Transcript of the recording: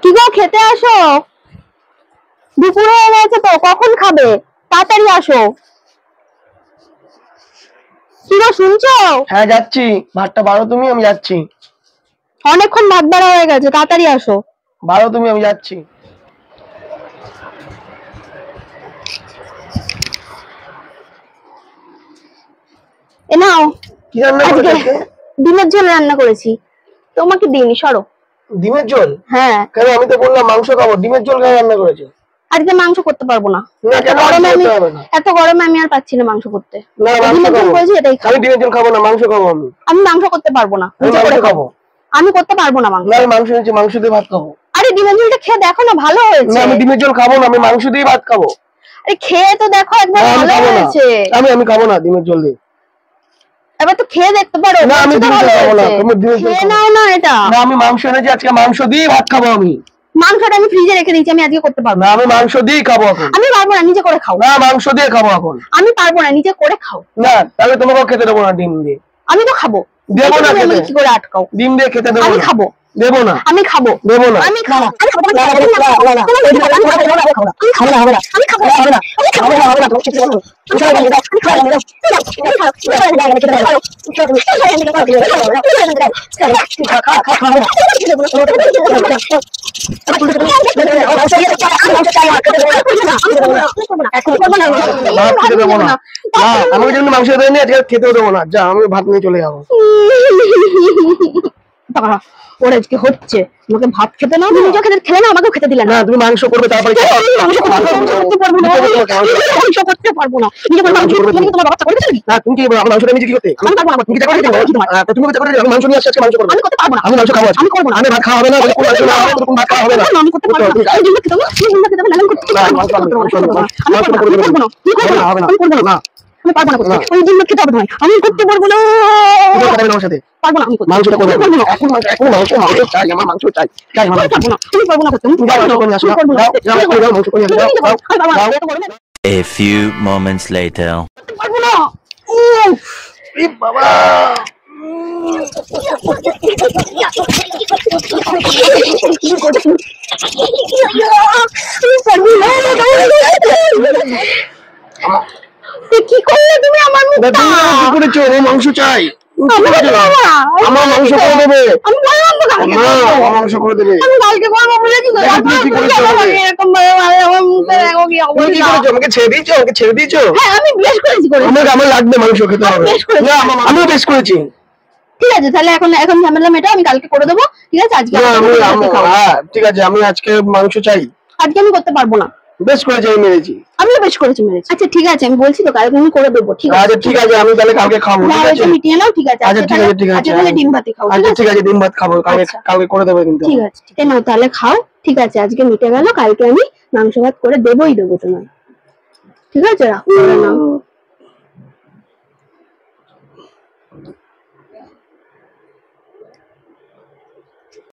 কি গো, খেতে আসো, দুপুর হয়ে গেছে তো, কখন খাবে? তাড়াতাড়ি আসো। কি গো, শুনছো? হ্যাঁ যাচ্ছি, ভাতটা বাড়ো তুমি, আমি যাচ্ছি। অনেকক্ষণ ভাত বাড়া হয়ে গেছে, তাড়াতাড়ি আসো। বাড়ো তুমি, আমি যাচ্ছি। এ নাও। কি রান্না করেছো আজকে? ডিমের ঝোল রান্না করেছি, তোমাকে দিইনি, সরো। ডিমের ঝোল? হ্যাঁ। কেন, আমি তো বললাম মাংস খাবো, ডিমের ঝোল কেন রান্না করেছো? আজকে মাংস করতে পারবো না, এত গরমে আমি আর পাচ্ছি না মাংস করতে। ডিমের ঝোল করেছি, এটাই খাবো। আমি ডিমের ঝোল খাবো না, মাংস খাবো। আমি মাংস করতে পারবো না, নিজে করে খাবো। আমি করতে পারবো না মাংস। না, আমি মাংস নিয়েছি, মাংস দিয়ে ভাত খাবো। আরে ডিমের ঝোলটা খেয়ে দেখো না, ভালো হয়েছে। না, আমি ডিমের ঝোল খাবো না, আমি মাংস দিয়ে ভাত খাবো। আরে খেয়ে তো দেখো একবার, ভালো হয়েছে। আমি খাবো না ডিমের ঝোল দিয়ে। এবার তো খেয়ে দেখতে পারো। না, আমি ডিমের ঝোল খাবো না, তুমি ডিমের ঝোল খেয়ে নাও না এটা। না, আমি মাংস এনেছি আজকে, মাংস দিয়ে ভাত খাবো। আমি মাংসটা আমি ফ্রিজে রেখে দিয়েছি, আমি আজকে করতে পারবো না। আমি মাংস দিয়ে খাবো এখন। আমি পারবো না, নিজে করে খাও। না, মাংস দিয়ে খাবো এখন। আমি পারবো না, নিজে করে খাও। না, তাহলে তোমাকে খেতে দেবো না ডিম দিয়ে। আমি তো খাবো। দেবো না খেতে। কি করে আটকাও? ডিম দিয়ে খেতে দেবো। আমি খাবো। দেবো না। আমি খাবো। দেবো না। আমি খাবো। আমি খাবো। আমাকে জন্য মাংস দেয়নি, আজকে খেতেও দেবো না। যা, আমি ভাত নিয়ে চলে যাবো। ওর আজকে হচ্ছে, আমাকে ভাত খেতে না, তুমি নিজে খেলে না, আমাকেও খেতে দিলে না। তুমি মাংস করবে, তারপরে মাংস করতে পারবো না, মাংস করতে পারবো না। নিজে করে মাংস করবে, তোমার বাচ্চা করবে না। তুমি কি মাংসটা নিজে কি করতে? আমি পারবো না, তুমি কি করে দিতে? তুমি কি করে? আমি মাংস নিয়ে আসছি, আজকে মাংস করব। আমি করতে পারবো না। আমি মাংস খাবো, আমি করব না। আমি ভাত খাওয়া হবে না, এরকম মাংস না, এরকম ভাত খাওয়া হবে না। আমি করতে পারবো না। আমি ডিমটা খেতে হবে, তুমি ডিমটা খেতে হবে, না আমি করতে পারবো না। আমি করব না, কি করব না, আমি করব না। আমি পারবো না, আমি ডিমটা খেতে হবে না, আমি করতে পারবো না। তুমি কথা বলো আমার সাথে। পারবো না, আমি করতে মাংসটা করব পারবো না। এখন মাংস চাই, আমার মাংস চাই। আমি পারবো না, তুমি পারবো না করতে। তুমি যাও, মাংস করে আসো, যাও মাংস করে আসো। A few moments later. পারবো না। এ বাবা, কি করলে তুমি আমার মুখটা? কি করেছো? আমার মাংস চাই, আমার মাংস করে দেবে। আমি বললাম তো আমার মাংস করে দেবে। আমি কালকে করবো বলেছি তো। তুমি কি করেছো? এরকম ভাবে আমার মুখে দেখো কি তুমি কি অবস্থা। করেছো? আমাকে ছেড়ে দিয়েছো? আমাকে ছেড়ে দিয়েছো? হ্যাঁ, আমি বেশ করেছি। আমার লাগবে মাংস খেতে হবে। না, আমিও বেশ করেছি। ঠিক আছে, তাহলে এখন ঝামেলা মেটাও, আমি কালকে করে দেবো। ঠিক আছে, আজকে হ্যাঁ ঠিক আছে, আমি আজকে মাংস চাই। আজকে আমি করতে পারবো না। বেশ করেছি, আমি মেরেছি। আমিও বেশ করেছি, মেরেছি। আচ্ছা ঠিক আছে, আমি বলছি তো কালকে আমি করে দেবো। ঠিক আছে, আচ্ছা ঠিক আছে, আমি তাহলে কালকে খাবো। ঠিক আছে, মিটিয়ে নাও। ঠিক আছে, আচ্ছা ঠিক আছে, ঠিক আছে, তাহলে ডিম ভাতই খাও। আচ্ছা ঠিক আছে, ডিম ভাত খাবো, কালকে করে দেবো কিন্তু। ঠিক আছে, নাও তাহলে খাও। ঠিক আছে, আজকে মিটে গেল, কালকে আমি মাংস ভাত করে দেবোই দেবো তোমার। ঠিক আছে, রাখো নাও।